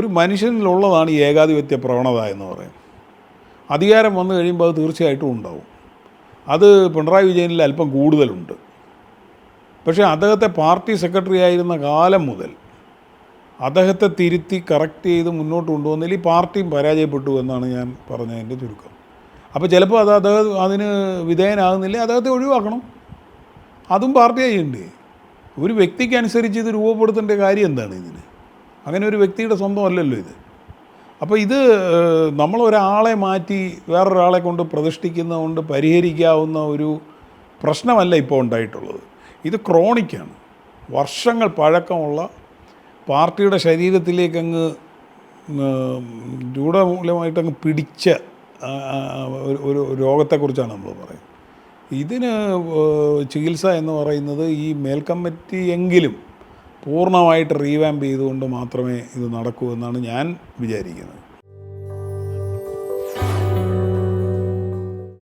ഒരു മനുഷ്യനിലുള്ളതാണ് ഈ ഏകാധിപത്യ പ്രവണത എന്ന് പറയും. അധികാരം വന്നു കഴിയുമ്പോൾ അത് തീർച്ചയായിട്ടും ഉണ്ടാവും. അത് പിണറായി വിജയനിൽ അല്പം കൂടുതലുണ്ട്. പക്ഷേ അദ്ദേഹത്തെ പാർട്ടി സെക്രട്ടറി ആയിരുന്ന കാലം മുതൽ അദ്ദേഹത്തെ തിരുത്തി കറക്റ്റ് ചെയ്ത് മുന്നോട്ട് കൊണ്ടുവന്നതിൽ ഈ പാർട്ടിയും പരാജയപ്പെട്ടു എന്നാണ് ഞാൻ പറഞ്ഞതിൻ്റെ ചുരുക്കം. അപ്പോൾ ചിലപ്പോൾ അദ്ദേഹം അതിന് വിധേയനാകുന്നില്ല, അദ്ദേഹത്തെ ഒഴിവാക്കണം. അതും പാർട്ടി ചെയ്യണ്ടേ? ഒരു വ്യക്തിക്കനുസരിച്ച് ഇത് രൂപപ്പെടുത്തേണ്ട കാര്യം എന്താണ് ഇതിന്? അങ്ങനെ ഒരു വ്യക്തിയുടെ സ്വന്തം അല്ലല്ലോ ഇത്. അപ്പോൾ ഇത് നമ്മളൊരാളെ മാറ്റി വേറൊരാളെ കൊണ്ട് പ്രതിഷ്ഠിക്കുന്നതുകൊണ്ട് പരിഹരിക്കാവുന്ന ഒരു പ്രശ്നമല്ല ഇപ്പോൾ ഉണ്ടായിട്ടുള്ളത്. ഇത് ക്രോണിക്കാണ്. വർഷങ്ങൾ പഴക്കമുള്ള പാർട്ടിയുടെ ശരീരത്തിലേക്കങ്ങ് രൂഢമൂലമായിട്ടങ്ങ് പിടിച്ച ഒരു രോഗത്തെക്കുറിച്ചാണ് നമ്മൾ പറയുന്നത്. ഇതിന് ചികിത്സ എന്ന് പറയുന്നത് ഈ മേൽക്കമ്മിറ്റി എങ്കിലും പൂർണ്ണമായിട്ട് റീവാമ്പ് ചെയ്തുകൊണ്ട് മാത്രമേ ഇത് നടക്കൂ എന്നാണ് ഞാൻ വിചാരിക്കുന്നത്.